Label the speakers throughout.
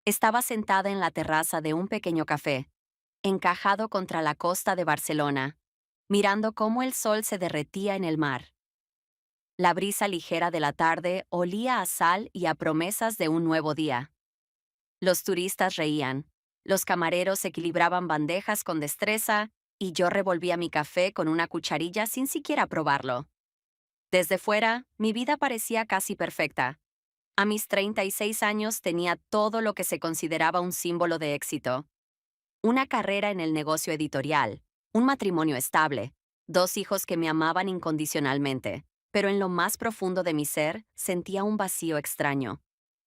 Speaker 1: Estaba sentada en la terraza de un pequeño café, encajado contra la costa de Barcelona, mirando cómo el sol se derretía en el mar. La brisa ligera de la tarde olía a sal y a promesas de un nuevo día. Los turistas reían, los camareros equilibraban bandejas con destreza y yo revolvía mi café con una cucharilla sin siquiera probarlo. Desde fuera, mi vida parecía casi perfecta. A mis 36 años tenía todo lo que se consideraba un símbolo de éxito. Una carrera en el negocio editorial, un matrimonio estable, dos hijos que me amaban incondicionalmente, pero en lo más profundo de mi ser sentía un vacío extraño,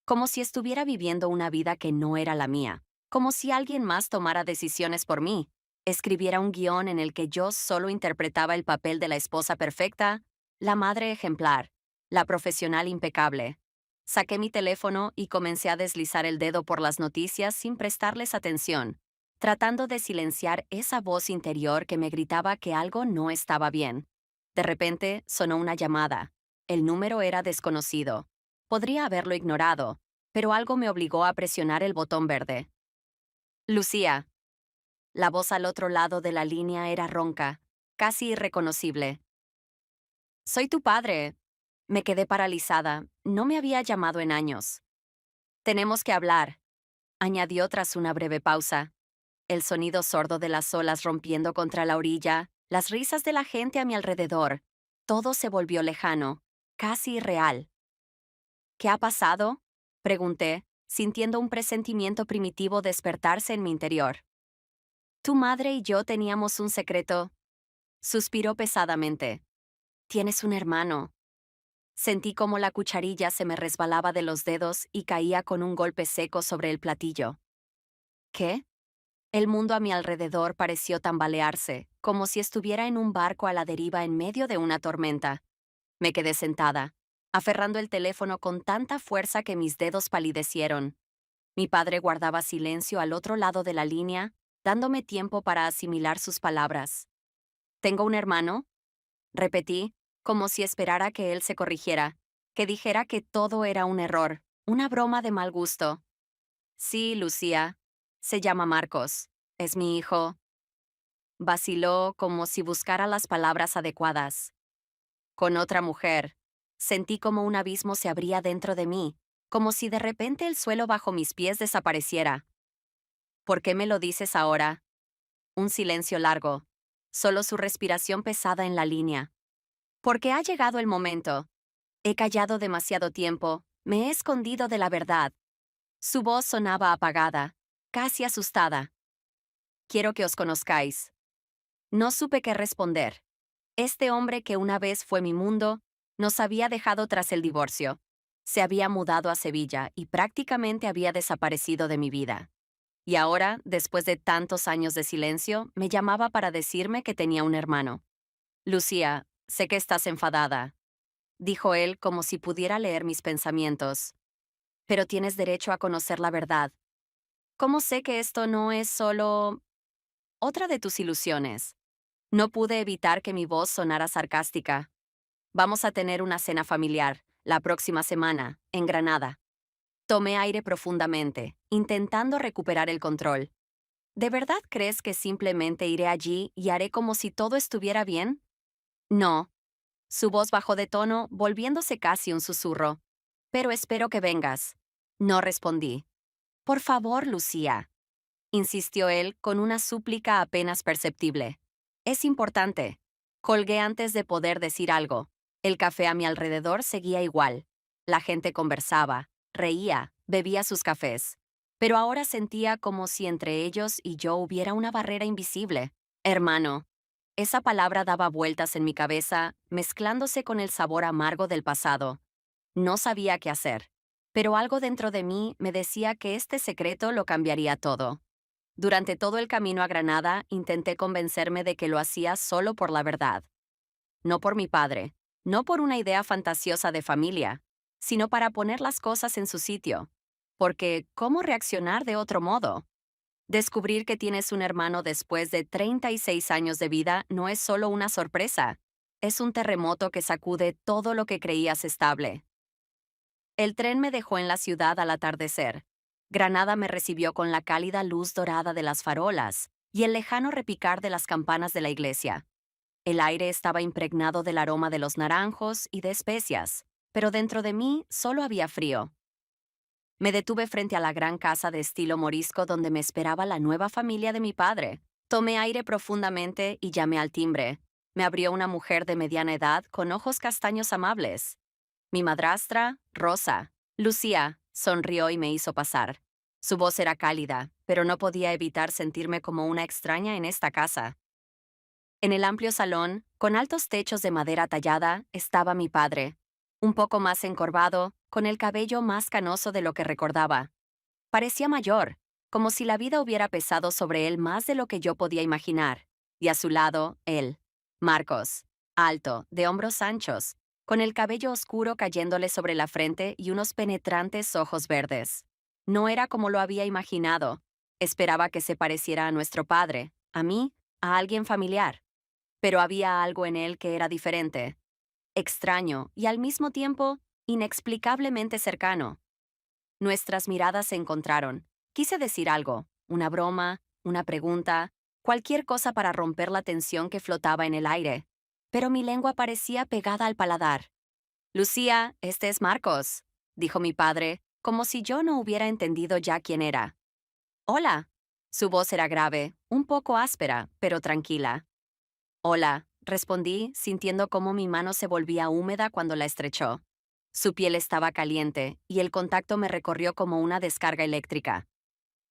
Speaker 1: como si estuviera viviendo una vida que no era la mía, como si alguien más tomara decisiones por mí, escribiera un guión en el que yo solo interpretaba el papel de la esposa perfecta, la madre ejemplar, la profesional impecable. Saqué mi teléfono y comencé a deslizar el dedo por las noticias sin prestarles atención, tratando de silenciar esa voz interior que me gritaba que algo no estaba bien. De repente sonó una llamada. El número era desconocido. Podría haberlo ignorado, pero algo me obligó a presionar el botón verde. Lucía. La voz al otro lado de la línea era ronca, casi irreconocible. Soy tu padre. Me quedé paralizada. No me había llamado en años. Tenemos que hablar, añadió tras una breve pausa. El sonido sordo de las olas rompiendo contra la orilla, las risas de la gente a mi alrededor. Todo se volvió lejano, casi irreal. ¿Qué ha pasado? Pregunté, sintiendo un presentimiento primitivo despertarse en mi interior. Tu madre y yo teníamos un secreto. Suspiró pesadamente. Tienes un hermano. Sentí como la cucharilla se me resbalaba de los dedos y caía con un golpe seco sobre el platillo. ¿Qué? El mundo a mi alrededor pareció tambalearse, como si estuviera en un barco a la deriva en medio de una tormenta. Me quedé sentada, aferrando el teléfono con tanta fuerza que mis dedos palidecieron. Mi padre guardaba silencio al otro lado de la línea, dándome tiempo para asimilar sus palabras. ¿Tengo un hermano? Repetí, como si esperara que él se corrigiera, que dijera que todo era un error, una broma de mal gusto. Sí, Lucía. Se llama Marcos. Es mi hijo. Vaciló como si buscara las palabras adecuadas. Con otra mujer. Sentí como un abismo se abría dentro de mí, como si de repente el suelo bajo mis pies desapareciera. ¿Por qué me lo dices ahora? Un silencio largo. Solo su respiración pesada en la línea. Porque ha llegado el momento. He callado demasiado tiempo, me he escondido de la verdad. Su voz sonaba apagada, casi asustada. Quiero que os conozcáis. No supe qué responder. Este hombre que una vez fue mi mundo, nos había dejado tras el divorcio. Se había mudado a Sevilla y prácticamente había desaparecido de mi vida. Y ahora, después de tantos años de silencio, me llamaba para decirme que tenía un hermano. Lucía, sé que estás enfadada, dijo él como si pudiera leer mis pensamientos. Pero tienes derecho a conocer la verdad. ¿Cómo sé que esto no es solo otra de tus ilusiones? No pude evitar que mi voz sonara sarcástica. Vamos a tener una cena familiar, la próxima semana, en Granada. Tomé aire profundamente, intentando recuperar el control. ¿De verdad crees que simplemente iré allí y haré como si todo estuviera bien? No. Su voz bajó de tono, volviéndose casi un susurro. Pero espero que vengas. No respondí. Por favor, Lucía, insistió él con una súplica apenas perceptible. Es importante. Colgué antes de poder decir algo. El café a mi alrededor seguía igual. La gente conversaba, reía, bebía sus cafés. Pero ahora sentía como si entre ellos y yo hubiera una barrera invisible. Hermano. Esa palabra daba vueltas en mi cabeza, mezclándose con el sabor amargo del pasado. No sabía qué hacer, pero algo dentro de mí me decía que este secreto lo cambiaría todo. Durante todo el camino a Granada intenté convencerme de que lo hacía solo por la verdad. No por mi padre, no por una idea fantasiosa de familia, sino para poner las cosas en su sitio. Porque, ¿cómo reaccionar de otro modo? Descubrir que tienes un hermano después de 36 años de vida no es solo una sorpresa, es un terremoto que sacude todo lo que creías estable. El tren me dejó en la ciudad al atardecer. Granada me recibió con la cálida luz dorada de las farolas y el lejano repicar de las campanas de la iglesia. El aire estaba impregnado del aroma de los naranjos y de especias, pero dentro de mí solo había frío. Me detuve frente a la gran casa de estilo morisco donde me esperaba la nueva familia de mi padre. Tomé aire profundamente y llamé al timbre. Me abrió una mujer de mediana edad con ojos castaños amables. Mi madrastra, Rosa. Lucía, sonrió y me hizo pasar. Su voz era cálida, pero no podía evitar sentirme como una extraña en esta casa. En el amplio salón, con altos techos de madera tallada, estaba mi padre, un poco más encorvado, con el cabello más canoso de lo que recordaba. Parecía mayor, como si la vida hubiera pesado sobre él más de lo que yo podía imaginar. Y a su lado, él, Marcos, alto, de hombros anchos, con el cabello oscuro cayéndole sobre la frente y unos penetrantes ojos verdes. No era como lo había imaginado. Esperaba que se pareciera a nuestro padre, a mí, a alguien familiar. Pero había algo en él que era diferente, extraño y al mismo tiempo inexplicablemente cercano. Nuestras miradas se encontraron. Quise decir algo, una broma, una pregunta, cualquier cosa para romper la tensión que flotaba en el aire. Pero mi lengua parecía pegada al paladar. Lucía, este es Marcos, dijo mi padre, como si yo no hubiera entendido ya quién era. Hola. Su voz era grave, un poco áspera, pero tranquila. Hola, respondí, sintiendo cómo mi mano se volvía húmeda cuando la estrechó. Su piel estaba caliente, y el contacto me recorrió como una descarga eléctrica.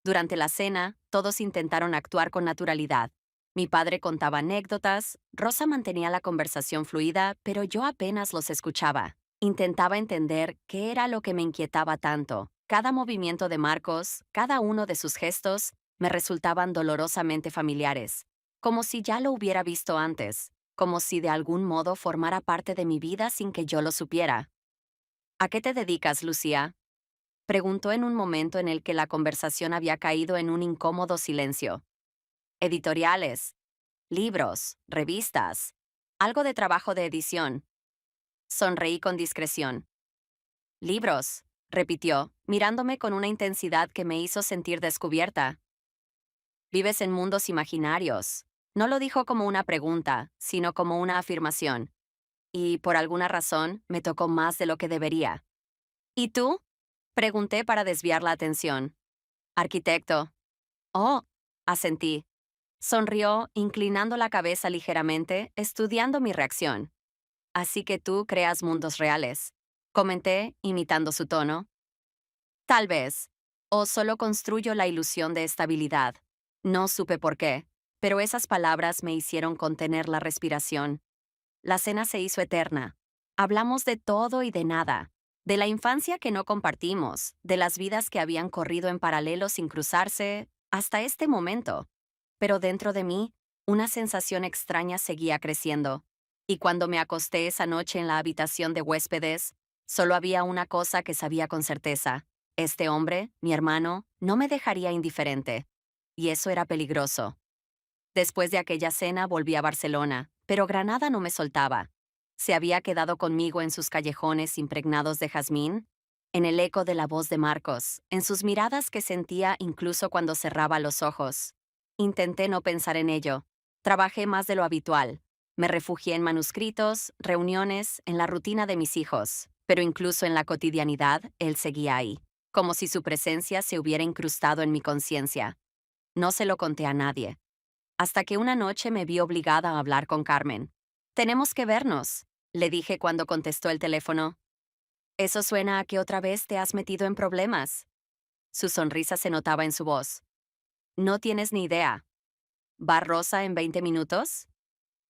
Speaker 1: Durante la cena, todos intentaron actuar con naturalidad. Mi padre contaba anécdotas, Rosa mantenía la conversación fluida, pero yo apenas los escuchaba. Intentaba entender qué era lo que me inquietaba tanto. Cada movimiento de Marcos, cada uno de sus gestos, me resultaban dolorosamente familiares, como si ya lo hubiera visto antes, como si de algún modo formara parte de mi vida sin que yo lo supiera. ¿A qué te dedicas, Lucía? Preguntó en un momento en el que la conversación había caído en un incómodo silencio. Editoriales, libros, revistas, algo de trabajo de edición. Sonreí con discreción. Libros, repitió, mirándome con una intensidad que me hizo sentir descubierta. Vives en mundos imaginarios. No lo dijo como una pregunta, sino como una afirmación. Y, por alguna razón, me tocó más de lo que debería. ¿Y tú? Pregunté para desviar la atención. Arquitecto. Oh, asentí. Sonrió, inclinando la cabeza ligeramente, estudiando mi reacción. Así que tú creas mundos reales. Comenté, imitando su tono. Tal vez. O solo construyo la ilusión de estabilidad. No supe por qué, pero esas palabras me hicieron contener la respiración. La cena se hizo eterna. Hablamos de todo y de nada. De la infancia que no compartimos, de las vidas que habían corrido en paralelo sin cruzarse, hasta este momento. Pero dentro de mí, una sensación extraña seguía creciendo. Y cuando me acosté esa noche en la habitación de huéspedes, solo había una cosa que sabía con certeza. Este hombre, mi hermano, no me dejaría indiferente. Y eso era peligroso. Después de aquella cena volví a Barcelona, pero Granada no me soltaba. Se había quedado conmigo en sus callejones impregnados de jazmín, en el eco de la voz de Marcos, en sus miradas que sentía incluso cuando cerraba los ojos. Intenté no pensar en ello. Trabajé más de lo habitual. Me refugié en manuscritos, reuniones, en la rutina de mis hijos, pero incluso en la cotidianidad, él seguía ahí, como si su presencia se hubiera incrustado en mi conciencia. No se lo conté a nadie. Hasta que una noche me vi obligada a hablar con Carmen. Tenemos que vernos, le dije cuando contestó el teléfono. Eso suena a que otra vez te has metido en problemas. Su sonrisa se notaba en su voz. No tienes ni idea. ¿Va Rosa en 20 minutos?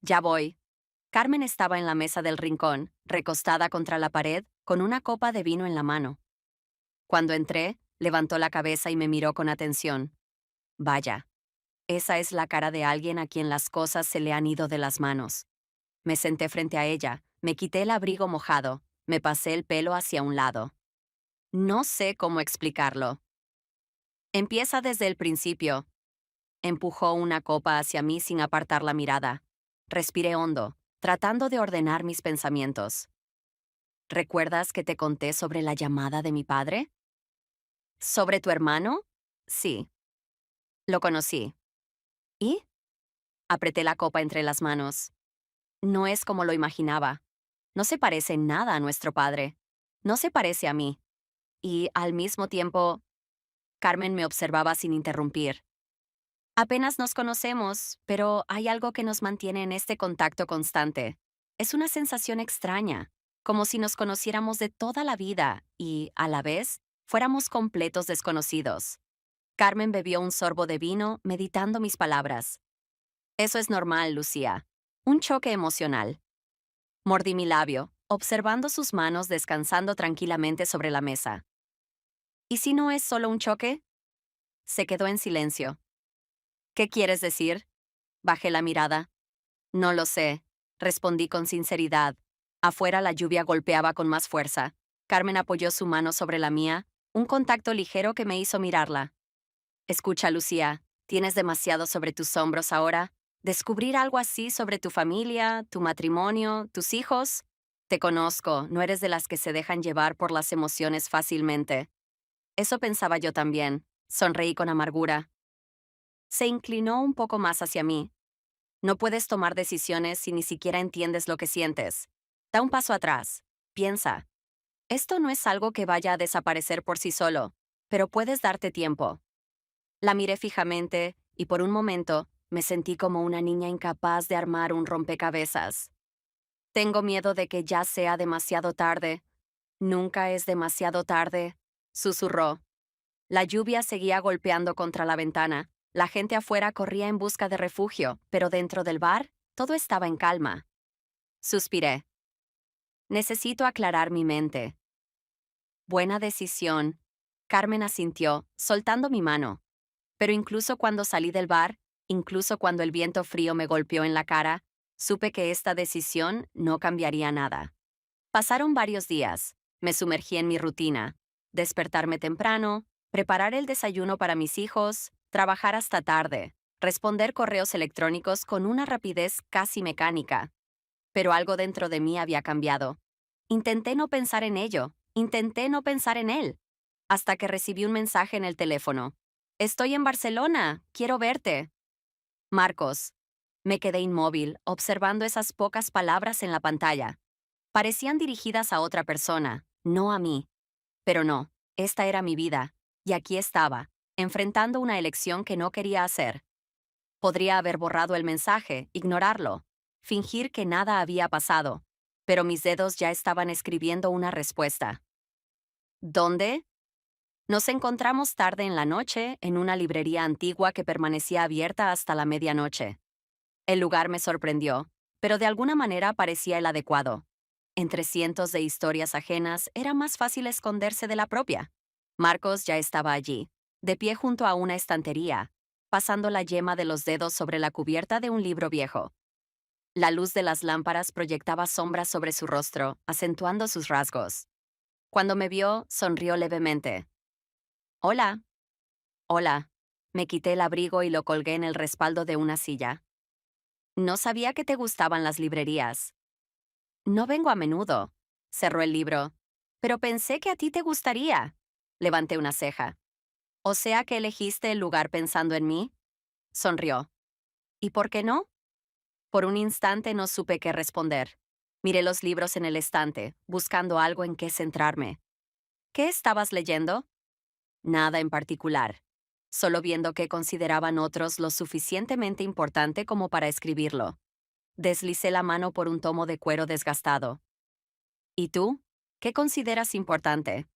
Speaker 1: Ya voy. Carmen estaba en la mesa del rincón, recostada contra la pared, con una copa de vino en la mano. Cuando entré, levantó la cabeza y me miró con atención. Vaya. Esa es la cara de alguien a quien las cosas se le han ido de las manos. Me senté frente a ella, me quité el abrigo mojado, me pasé el pelo hacia un lado. No sé cómo explicarlo. Empieza desde el principio. Empujó una copa hacia mí sin apartar la mirada. Respiré hondo, tratando de ordenar mis pensamientos. ¿Recuerdas que te conté sobre la llamada de mi padre? ¿Sobre tu hermano? Sí, lo conocí. ¿Y? Apreté la copa entre las manos. No es como lo imaginaba. No se parece en nada a nuestro padre. No se parece a mí. Y, al mismo tiempo, Carmen me observaba sin interrumpir. Apenas nos conocemos, pero hay algo que nos mantiene en este contacto constante. Es una sensación extraña, como si nos conociéramos de toda la vida y, a la vez, fuéramos completos desconocidos. Carmen bebió un sorbo de vino, meditando mis palabras. Eso es normal, Lucía. Un choque emocional. Mordí mi labio, observando sus manos descansando tranquilamente sobre la mesa. ¿Y si no es solo un choque? Se quedó en silencio. ¿Qué quieres decir? Bajé la mirada. No lo sé, respondí con sinceridad. Afuera la lluvia golpeaba con más fuerza. Carmen apoyó su mano sobre la mía, un contacto ligero que me hizo mirarla. Escucha, Lucía, tienes demasiado sobre tus hombros ahora. ¿Descubrir algo así sobre tu familia, tu matrimonio, tus hijos? Te conozco, no eres de las que se dejan llevar por las emociones fácilmente. Eso pensaba yo también. Sonreí con amargura. Se inclinó un poco más hacia mí. No puedes tomar decisiones si ni siquiera entiendes lo que sientes. Da un paso atrás. Piensa. Esto no es algo que vaya a desaparecer por sí solo, pero puedes darte tiempo. La miré fijamente y por un momento me sentí como una niña incapaz de armar un rompecabezas. Tengo miedo de que ya sea demasiado tarde. Nunca es demasiado tarde, susurró. La lluvia seguía golpeando contra la ventana. La gente afuera corría en busca de refugio, pero dentro del bar todo estaba en calma. Suspiré. Necesito aclarar mi mente. Buena decisión. Carmen asintió, soltando mi mano. Pero incluso cuando salí del bar, incluso cuando el viento frío me golpeó en la cara, supe que esta decisión no cambiaría nada. Pasaron varios días. Me sumergí en mi rutina. Despertarme temprano, preparar el desayuno para mis hijos, trabajar hasta tarde, responder correos electrónicos con una rapidez casi mecánica. Pero algo dentro de mí había cambiado. Intenté no pensar en ello, intenté no pensar en él, hasta que recibí un mensaje en el teléfono. Estoy en Barcelona, quiero verte. Marcos. Me quedé inmóvil, observando esas pocas palabras en la pantalla. Parecían dirigidas a otra persona, no a mí. Pero no, esta era mi vida, y aquí estaba, enfrentando una elección que no quería hacer. Podría haber borrado el mensaje, ignorarlo, fingir que nada había pasado, pero mis dedos ya estaban escribiendo una respuesta. ¿Dónde? Nos encontramos tarde en la noche en una librería antigua que permanecía abierta hasta la medianoche. El lugar me sorprendió, pero de alguna manera parecía el adecuado. Entre cientos de historias ajenas era más fácil esconderse de la propia. Marcos ya estaba allí, de pie junto a una estantería, pasando la yema de los dedos sobre la cubierta de un libro viejo. La luz de las lámparas proyectaba sombras sobre su rostro, acentuando sus rasgos. Cuando me vio, sonrió levemente. Hola. Hola. Me quité el abrigo y lo colgué en el respaldo de una silla. No sabía que te gustaban las librerías. No vengo a menudo. Cerró el libro. Pero pensé que a ti te gustaría. Levanté una ceja. ¿O sea que elegiste el lugar pensando en mí? Sonrió. ¿Y por qué no? Por un instante no supe qué responder. Miré los libros en el estante, buscando algo en qué centrarme. ¿Qué estabas leyendo? Nada en particular. Solo viendo qué consideraban otros lo suficientemente importante como para escribirlo. Deslicé la mano por un tomo de cuero desgastado. ¿Y tú? ¿Qué consideras importante?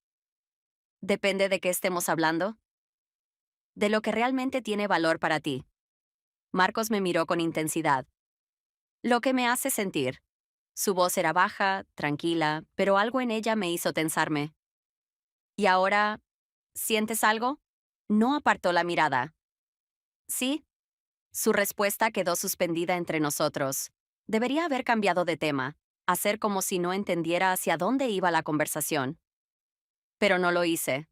Speaker 1: Depende de qué estemos hablando. De lo que realmente tiene valor para ti. Marcos me miró con intensidad. Lo que me hace sentir. Su voz era baja, tranquila, pero algo en ella me hizo tensarme. ¿Y ahora, sientes algo? No apartó la mirada. Sí. Su respuesta quedó suspendida entre nosotros. Debería haber cambiado de tema, hacer como si no entendiera hacia dónde iba la conversación. Pero no lo hice.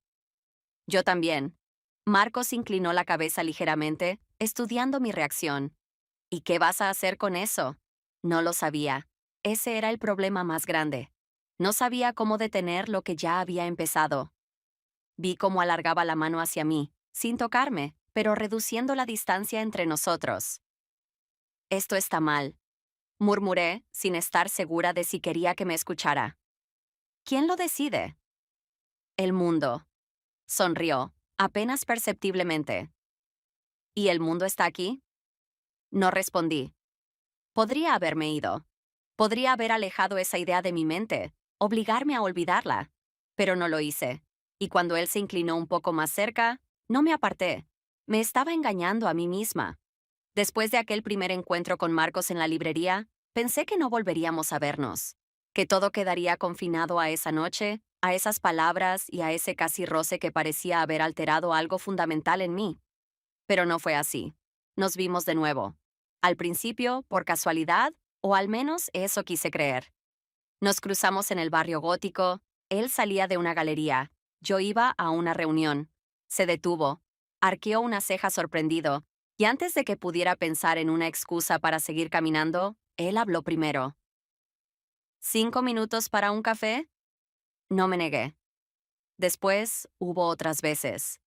Speaker 1: Yo también. Marcos inclinó la cabeza ligeramente, estudiando mi reacción. ¿Y qué vas a hacer con eso? No lo sabía. Ese era el problema más grande. No sabía cómo detener lo que ya había empezado. Vi cómo alargaba la mano hacia mí, sin tocarme, pero reduciendo la distancia entre nosotros. Esto está mal, murmuré, sin estar segura de si quería que me escuchara. ¿Quién lo decide? El mundo. Sonrió, apenas perceptiblemente. ¿Y el mundo está aquí? No respondí. Podría haberme ido. Podría haber alejado esa idea de mi mente, obligarme a olvidarla. Pero no lo hice. Y cuando él se inclinó un poco más cerca, no me aparté. Me estaba engañando a mí misma. Después de aquel primer encuentro con Marcos en la librería, pensé que no volveríamos a vernos, que todo quedaría confinado a esa noche, a esas palabras y a ese casi roce que parecía haber alterado algo fundamental en mí. Pero no fue así. Nos vimos de nuevo. Al principio, por casualidad, o al menos eso quise creer. Nos cruzamos en el barrio gótico, él salía de una galería, yo iba a una reunión. Se detuvo, arqueó una ceja sorprendido, y antes de que pudiera pensar en una excusa para seguir caminando, él habló primero. ¿5 minutos para un café? No me negué. Después hubo otras veces.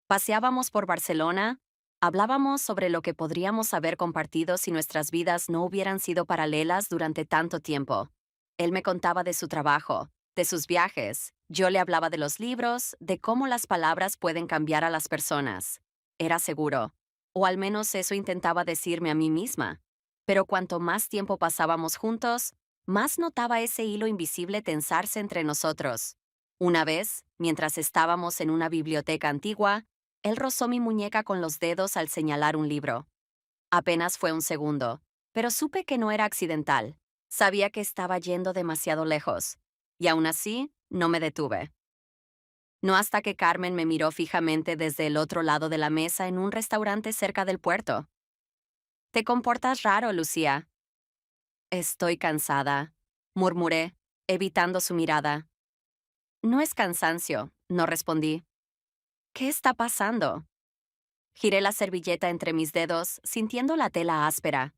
Speaker 1: Paseábamos por Barcelona, hablábamos sobre lo que podríamos haber compartido si nuestras vidas no hubieran sido paralelas durante tanto tiempo. Él me contaba de su trabajo, de sus viajes, yo le hablaba de los libros, de cómo las palabras pueden cambiar a las personas. Era seguro, o al menos eso intentaba decirme a mí misma. Pero cuanto más tiempo pasábamos juntos, más notaba ese hilo invisible tensarse entre nosotros. Una vez, mientras estábamos en una biblioteca antigua, él rozó mi muñeca con los dedos al señalar un libro. Apenas fue un segundo, pero supe que no era accidental. Sabía que estaba yendo demasiado lejos, y aún así no me detuve. No hasta que Carmen me miró fijamente desde el otro lado de la mesa en un restaurante cerca del puerto. Te comportas raro, Lucía. Estoy cansada, murmuré, evitando su mirada. No es cansancio, no respondí. ¿Qué está pasando? Giré la servilleta entre mis dedos, sintiendo la tela áspera.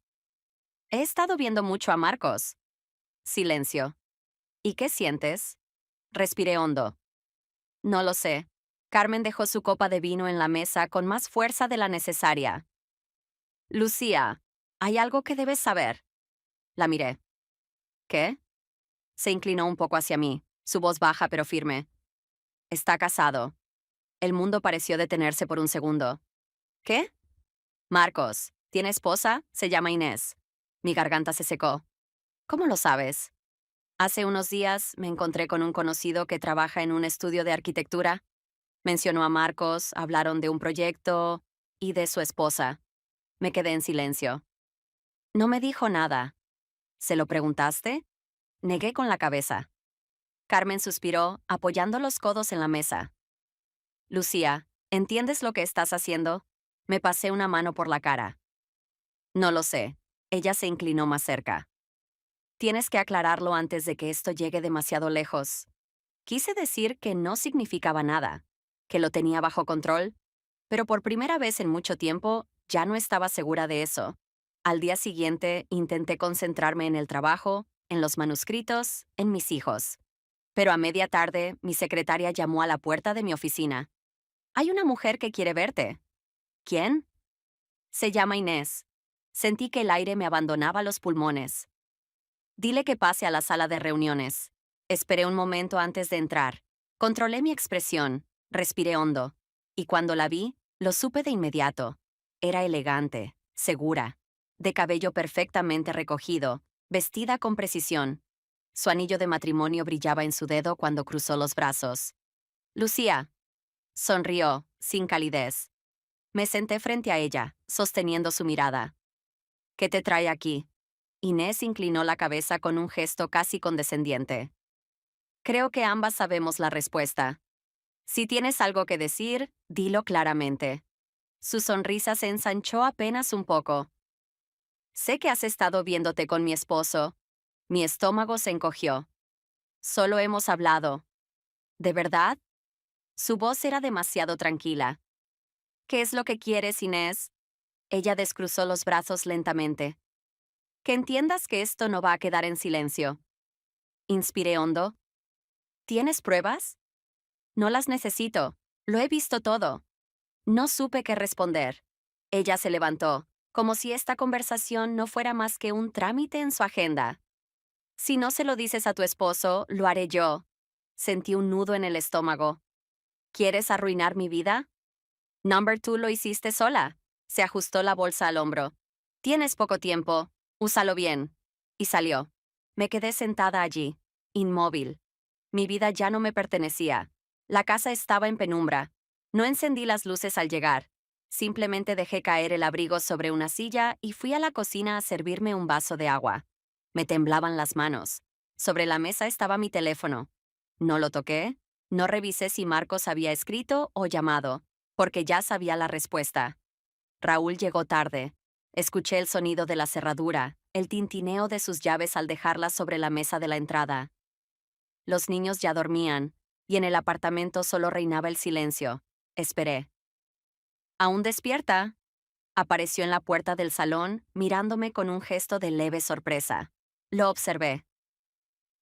Speaker 1: He estado viendo mucho a Marcos. Silencio. ¿Y qué sientes? Respiré hondo. No lo sé. Carmen dejó su copa de vino en la mesa con más fuerza de la necesaria. Lucía, hay algo que debes saber. La miré. ¿Qué? Se inclinó un poco hacia mí, su voz baja pero firme. Está casado. El mundo pareció detenerse por un segundo. ¿Qué? Marcos, tiene esposa, se llama Inés. Mi garganta se secó. ¿Cómo lo sabes? Hace unos días me encontré con un conocido que trabaja en un estudio de arquitectura. Mencionó a Marcos, hablaron de un proyecto y de su esposa. Me quedé en silencio. No me dijo nada. ¿Se lo preguntaste? Negué con la cabeza. Carmen suspiró, apoyando los codos en la mesa. Lucía, ¿entiendes lo que estás haciendo? Me pasé una mano por la cara. No lo sé. Ella se inclinó más cerca. Tienes que aclararlo antes de que esto llegue demasiado lejos. Quise decir que no significaba nada, que lo tenía bajo control, pero por primera vez en mucho tiempo ya no estaba segura de eso. Al día siguiente intenté concentrarme en el trabajo, en los manuscritos, en mis hijos. Pero a media tarde mi secretaria llamó a la puerta de mi oficina. Hay una mujer que quiere verte. ¿Quién? Se llama Inés. Sentí que el aire me abandonaba los pulmones. Dile que pase a la sala de reuniones. Esperé un momento antes de entrar. Controlé mi expresión, respiré hondo, y cuando la vi, lo supe de inmediato. Era elegante, segura, de cabello perfectamente recogido, vestida con precisión. Su anillo de matrimonio brillaba en su dedo cuando cruzó los brazos. Lucía. Sonrió, sin calidez. Me senté frente a ella, sosteniendo su mirada. ¿Qué te trae aquí? Inés inclinó la cabeza con un gesto casi condescendiente. Creo que ambas sabemos la respuesta. Si tienes algo que decir, dilo claramente. Su sonrisa se ensanchó apenas un poco. Sé que has estado viéndote con mi esposo. Mi estómago se encogió. Solo hemos hablado. ¿De verdad? Su voz era demasiado tranquila. ¿Qué es lo que quieres, Inés? Ella descruzó los brazos lentamente. Que entiendas que esto no va a quedar en silencio. Inspiré hondo. ¿Tienes pruebas? No las necesito. Lo he visto todo. No supe qué responder. Ella se levantó, como si esta conversación no fuera más que un trámite en su agenda. Si no se lo dices a tu esposo, lo haré yo. Sentí un nudo en el estómago. ¿Quieres arruinar mi vida? Number 2 lo hiciste sola. Se ajustó la bolsa al hombro. Tienes poco tiempo. Úsalo bien. Y salió. Me quedé sentada allí, inmóvil. Mi vida ya no me pertenecía. La casa estaba en penumbra. No encendí las luces al llegar. Simplemente dejé caer el abrigo sobre una silla y fui a la cocina a servirme un vaso de agua. Me temblaban las manos. Sobre la mesa estaba mi teléfono. No lo toqué. No revisé si Marcos había escrito o llamado, porque ya sabía la respuesta. Raúl llegó tarde. Escuché el sonido de la cerradura, el tintineo de sus llaves al dejarlas sobre la mesa de la entrada. Los niños ya dormían, y en el apartamento solo reinaba el silencio. Esperé. ¿Aún despierta? Apareció en la puerta del salón, mirándome con un gesto de leve sorpresa. Lo observé.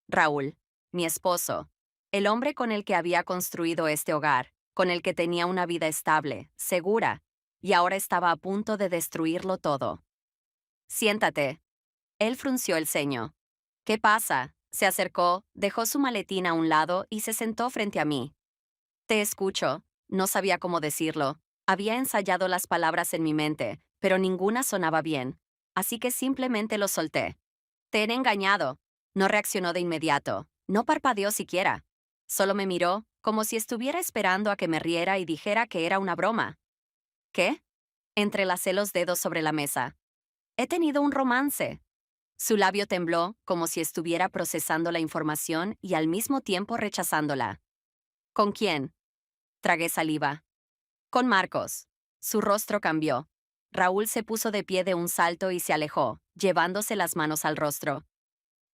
Speaker 1: Raúl, mi esposo, el hombre con el que había construido este hogar, con el que tenía una vida estable, segura, y ahora estaba a punto de destruirlo todo. Siéntate. Él frunció el ceño. ¿Qué pasa? Se acercó, dejó su maletín a un lado y se sentó frente a mí. Te escucho. No sabía cómo decirlo. Había ensayado las palabras en mi mente, pero ninguna sonaba bien. Así que simplemente lo solté. Te he engañado. No reaccionó de inmediato. No parpadeó siquiera. Solo me miró, como si estuviera esperando a que me riera y dijera que era una broma. ¿Qué? Entrelacé los dedos sobre la mesa. He tenido un romance. Su labio tembló, como si estuviera procesando la información y al mismo tiempo rechazándola. ¿Con quién? Tragué saliva. Con Marcos. Su rostro cambió. Raúl se puso de pie de un salto y se alejó, llevándose las manos al rostro.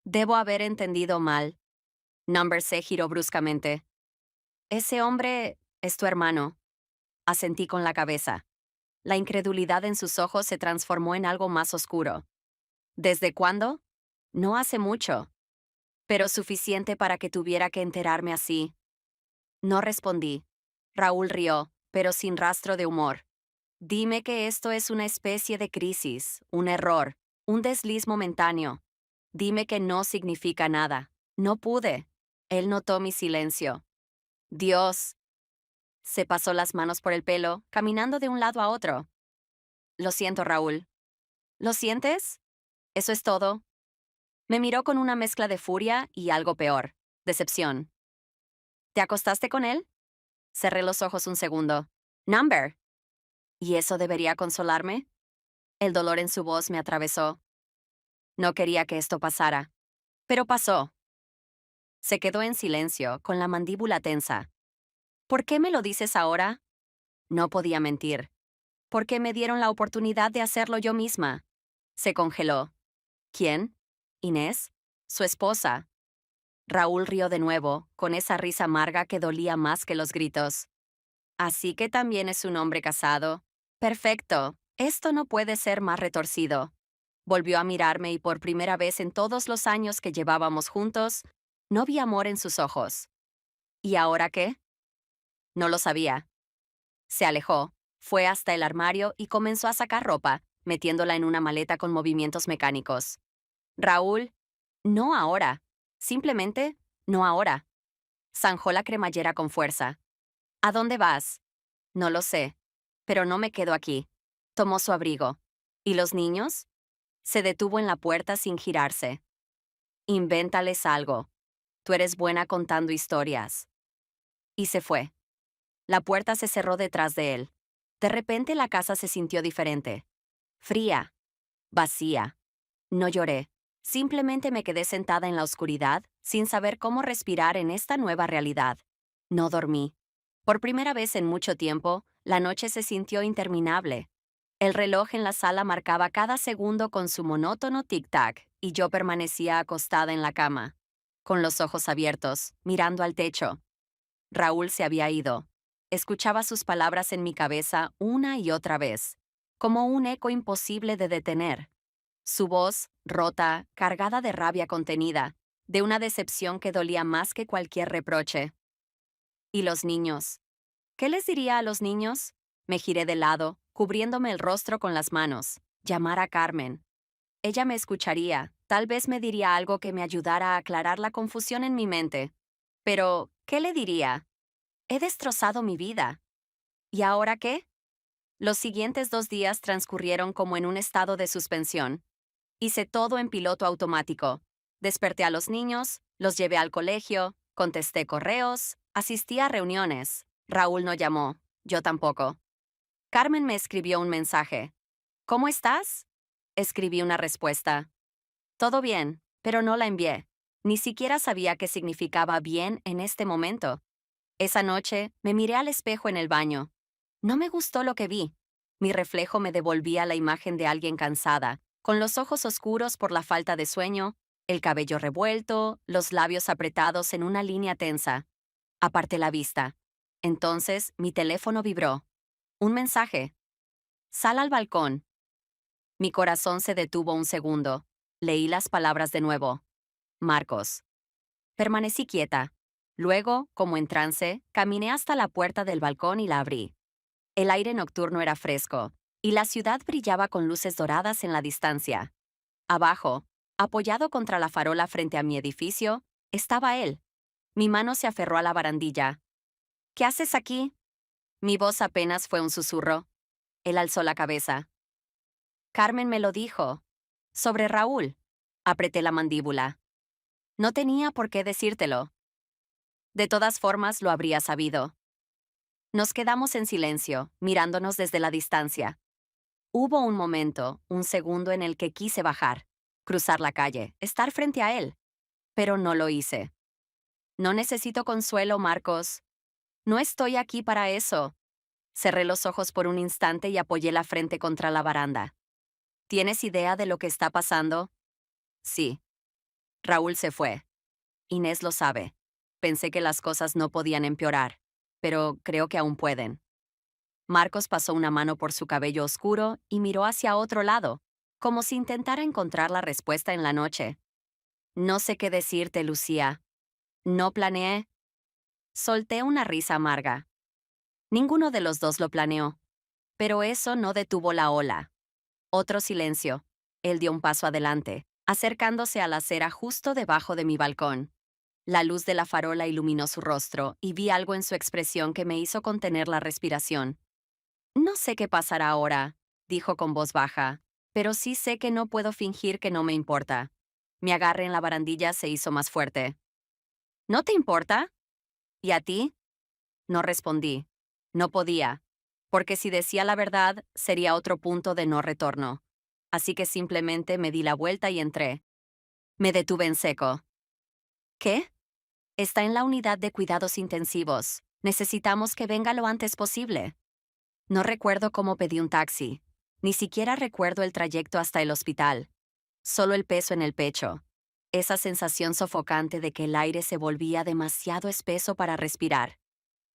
Speaker 1: Debo haber entendido mal. Number se giró bruscamente. Ese hombre es tu hermano. Asentí con la cabeza. La incredulidad en sus ojos se transformó en algo más oscuro. ¿Desde cuándo? No hace mucho. Pero suficiente para que tuviera que enterarme así. No respondí. Raúl rió, pero sin rastro de humor. Dime que esto es una especie de crisis, un error, un desliz momentáneo. Dime que no significa nada. No pude. Él notó mi silencio. Dios. Se pasó las manos por el pelo, caminando de un lado a otro. Lo siento, Raúl. ¿Lo sientes? ¿Eso es todo? Me miró con una mezcla de furia y algo peor, decepción. ¿Te acostaste con él? Cerré los ojos un segundo. Number. ¿Y eso debería consolarme? El dolor en su voz me atravesó. No quería que esto pasara. Pero pasó. Se quedó en silencio, con la mandíbula tensa. ¿Por qué me lo dices ahora? No podía mentir. Porque me dieron la oportunidad de hacerlo yo misma. Se congeló. ¿Quién? ¿Inés? Su esposa. Raúl rió de nuevo, con esa risa amarga que dolía más que los gritos. Así que también es un hombre casado. Perfecto. Esto no puede ser más retorcido. Volvió a mirarme y por primera vez en todos los años que llevábamos juntos, no vi amor en sus ojos. ¿Y ahora qué? No lo sabía. Se alejó, fue hasta el armario y comenzó a sacar ropa, metiéndola en una maleta con movimientos mecánicos. Raúl, no ahora. Simplemente, no ahora. Zanjó la cremallera con fuerza. ¿A dónde vas? No lo sé, pero no me quedo aquí. Tomó su abrigo. ¿Y los niños? Se detuvo en la puerta sin girarse. Invéntales algo. Tú eres buena contando historias. Y se fue. La puerta se cerró detrás de él. De repente la casa se sintió diferente. Fría. Vacía. No lloré. Simplemente me quedé sentada en la oscuridad, sin saber cómo respirar en esta nueva realidad. No dormí. Por primera vez en mucho tiempo, la noche se sintió interminable. El reloj en la sala marcaba cada segundo con su monótono tic-tac, y yo permanecía acostada en la cama, con los ojos abiertos, mirando al techo. Raúl se había ido. Escuchaba sus palabras en mi cabeza una y otra vez, como un eco imposible de detener. Su voz, rota, cargada de rabia contenida, de una decepción que dolía más que cualquier reproche. ¿Y los niños? ¿Qué les diría a los niños? Me giré de lado, cubriéndome el rostro con las manos. Llamar a Carmen. Ella me escucharía, tal vez me diría algo que me ayudara a aclarar la confusión en mi mente. Pero, ¿qué le diría? He destrozado mi vida. ¿Y ahora qué? Los siguientes 2 días transcurrieron como en un estado de suspensión. Hice todo en piloto automático. Desperté a los niños, los llevé al colegio, contesté correos, asistí a reuniones. Raúl no llamó, yo tampoco. Carmen me escribió un mensaje. ¿Cómo estás? Escribí una respuesta. Todo bien, pero no la envié. Ni siquiera sabía qué significaba bien en este momento. Esa noche me miré al espejo en el baño. No me gustó lo que vi. Mi reflejo me devolvía la imagen de alguien cansada, con los ojos oscuros por la falta de sueño, el cabello revuelto, los labios apretados en una línea tensa. Aparté la vista. Entonces mi teléfono vibró. Un mensaje. Sal al balcón. Mi corazón se detuvo un segundo. Leí las palabras de nuevo. Marcos. Permanecí quieta. Luego, como en trance, caminé hasta la puerta del balcón y la abrí. El aire nocturno era fresco, y la ciudad brillaba con luces doradas en la distancia. Abajo, apoyado contra la farola frente a mi edificio, estaba él. Mi mano se aferró a la barandilla. ¿Qué haces aquí? Mi voz apenas fue un susurro. Él alzó la cabeza. Carmen me lo dijo. Sobre Raúl. Apreté la mandíbula. No tenía por qué decírtelo. De todas formas, lo habría sabido. Nos quedamos en silencio, mirándonos desde la distancia. Hubo un momento, un segundo en el que quise bajar, cruzar la calle, estar frente a él. Pero no lo hice. No necesito consuelo, Marcos. No estoy aquí para eso. Cerré los ojos por un instante y apoyé la frente contra la baranda. ¿Tienes idea de lo que está pasando? Sí. Raúl se fue. Inés lo sabe. Pensé que las cosas no podían empeorar, pero creo que aún pueden. Marcos pasó una mano por su cabello oscuro y miró hacia otro lado, como si intentara encontrar la respuesta en la noche. No sé qué decirte, Lucía. No planeé. Solté una risa amarga. Ninguno de los dos lo planeó. Pero eso no detuvo la ola. Otro silencio. Él dio un paso adelante, acercándose a la acera justo debajo de mi balcón. La luz de la farola iluminó su rostro y vi algo en su expresión que me hizo contener la respiración. No sé qué pasará ahora, dijo con voz baja, pero sí sé que no puedo fingir que no me importa. Mi agarre en la barandilla se hizo más fuerte. ¿No te importa? ¿Y a ti? No respondí. No podía, porque si decía la verdad, sería otro punto de no retorno. Así que simplemente me di la vuelta y entré. Me detuve en seco. ¿Qué? Está en la unidad de cuidados intensivos. Necesitamos que venga lo antes posible. No recuerdo cómo pedí un taxi. Ni siquiera recuerdo el trayecto hasta el hospital. Solo el peso en el pecho. Esa sensación sofocante de que el aire se volvía demasiado espeso para respirar.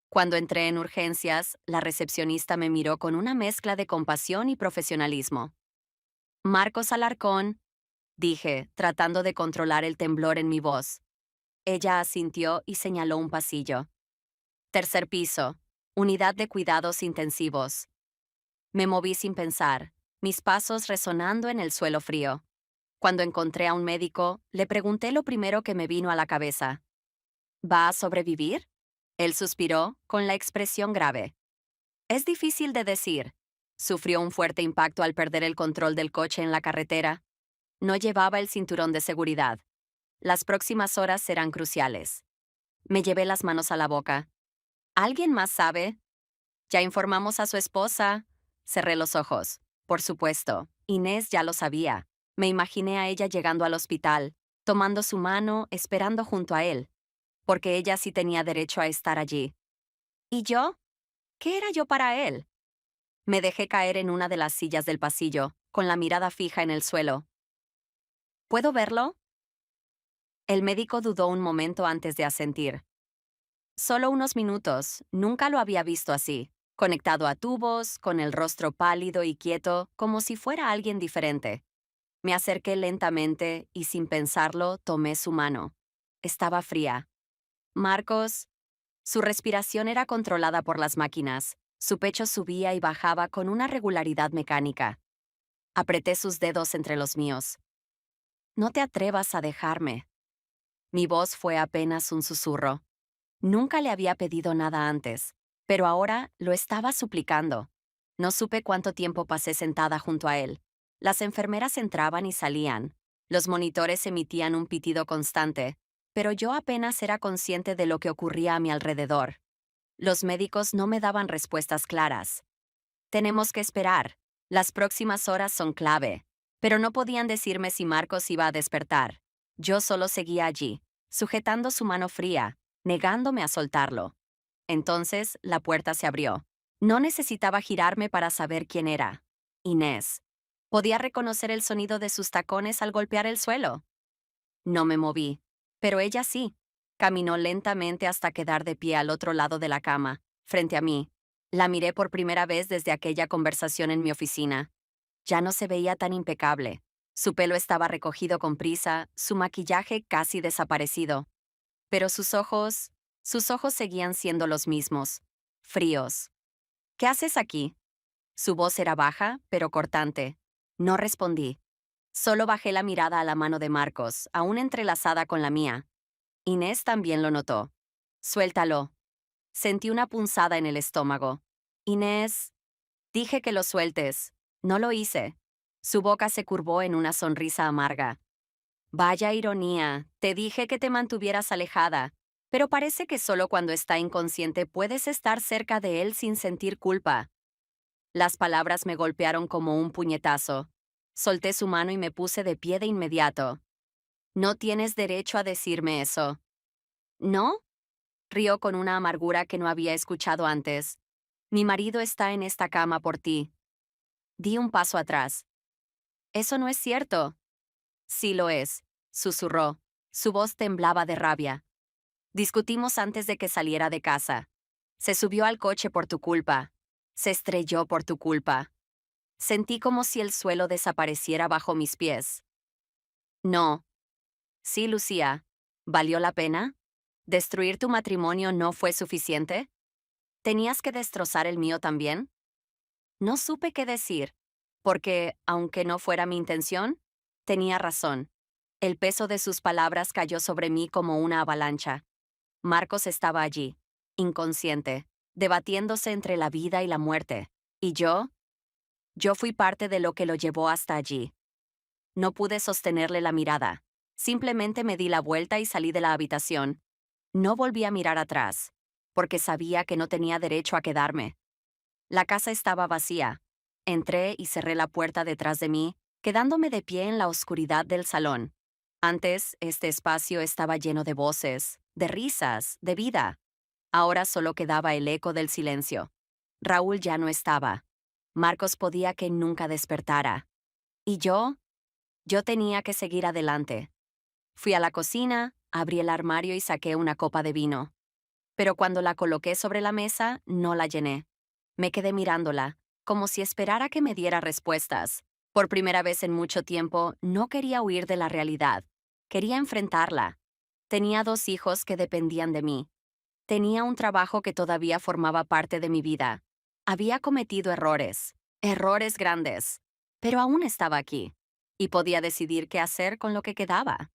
Speaker 1: Cuando entré en urgencias, la recepcionista me miró con una mezcla de compasión y profesionalismo. Marcos Alarcón, dije, tratando de controlar el temblor en mi voz. Ella asintió y señaló un pasillo. Tercer piso. Unidad de cuidados intensivos. Me moví sin pensar, mis pasos resonando en el suelo frío. Cuando encontré a un médico, le pregunté lo primero que me vino a la cabeza. ¿Va a sobrevivir? Él suspiró, con la expresión grave. Es difícil de decir. Sufrió un fuerte impacto al perder el control del coche en la carretera. No llevaba el cinturón de seguridad. Las próximas horas serán cruciales. Me llevé las manos a la boca. ¿Alguien más sabe? Ya informamos a su esposa. Cerré los ojos. Por supuesto, Inés ya lo sabía. Me imaginé a ella llegando al hospital, tomando su mano, esperando junto a él, porque ella sí tenía derecho a estar allí. ¿Y yo? ¿Qué era yo para él? Me dejé caer en una de las sillas del pasillo, con la mirada fija en el suelo. ¿Puedo verlo? El médico dudó un momento antes de asentir. Solo unos minutos, nunca lo había visto así, conectado a tubos, con el rostro pálido y quieto, como si fuera alguien diferente. Me acerqué lentamente y sin pensarlo tomé su mano. Estaba fría. Marcos, Su respiración era controlada por las máquinas. Su pecho subía y bajaba con una regularidad mecánica. Apreté sus dedos entre los míos. No te atrevas a dejarme. Mi voz fue apenas un susurro. Nunca le había pedido nada antes, pero ahora lo estaba suplicando. No supe cuánto tiempo pasé sentada junto a él. Las enfermeras entraban y salían. Los monitores emitían un pitido constante, pero yo apenas era consciente de lo que ocurría a mi alrededor. Los médicos no me daban respuestas claras. Tenemos que esperar. Las próximas horas son clave. Pero no podían decirme si Marcos iba a despertar. Yo solo seguía allí, sujetando su mano fría, negándome a soltarlo. Entonces, la puerta se abrió. No necesitaba girarme para saber quién era. Inés. Podía reconocer el sonido de sus tacones al golpear el suelo. No me moví, pero ella sí. Caminó lentamente hasta quedar de pie al otro lado de la cama, frente a mí. La miré por primera vez desde aquella conversación en mi oficina. Ya no se veía tan impecable. Su pelo estaba recogido con prisa, su maquillaje casi desaparecido. Pero sus ojos seguían siendo los mismos, fríos. ¿Qué haces aquí? Su voz era baja, pero cortante. No respondí. Solo bajé la mirada a la mano de Marcos, aún entrelazada con la mía. Inés también lo notó. Suéltalo. Sentí una punzada en el estómago. Inés, dije que lo sueltes. No lo hice. Su boca se curvó en una sonrisa amarga. Vaya ironía, te dije que te mantuvieras alejada, pero parece que solo cuando está inconsciente puedes estar cerca de él sin sentir culpa. Las palabras me golpearon como un puñetazo. Solté su mano y me puse de pie de inmediato. No tienes derecho a decirme eso. ¿No? Rió con una amargura que no había escuchado antes. Mi marido está en esta cama por ti. Di un paso atrás. Eso no es cierto. Sí lo es, susurró. Su voz temblaba de rabia. Discutimos antes de que saliera de casa. Se subió al coche por tu culpa. Se estrelló por tu culpa. Sentí como si el suelo desapareciera bajo mis pies. No. Sí, Lucía. ¿Valió la pena? ¿Destruir tu matrimonio no fue suficiente? ¿Tenías que destrozar el mío también? No supe qué decir, porque, aunque no fuera mi intención, tenía razón. El peso de sus palabras cayó sobre mí como una avalancha. Marcos estaba allí, inconsciente, debatiéndose entre la vida y la muerte. ¿Y yo? Yo fui parte de lo que lo llevó hasta allí. No pude sostenerle la mirada. Simplemente me di la vuelta y salí de la habitación. No volví a mirar atrás, porque sabía que no tenía derecho a quedarme. La casa estaba vacía. Entré y cerré la puerta detrás de mí, quedándome de pie en la oscuridad del salón. Antes, este espacio estaba lleno de voces, de risas, de vida. Ahora solo quedaba el eco del silencio. Raúl ya no estaba. Marcos podía que nunca despertara. ¿Y yo? Yo tenía que seguir adelante. Fui a la cocina, abrí el armario y saqué una copa de vino. Pero cuando la coloqué sobre la mesa, no la llené. Me quedé mirándola, como si esperara que me diera respuestas. Por primera vez en mucho tiempo, no quería huir de la realidad. Quería enfrentarla. Tenía 2 hijos que dependían de mí. Tenía un trabajo que todavía formaba parte de mi vida. Había cometido errores grandes, pero aún estaba aquí, y podía decidir qué hacer con lo que quedaba.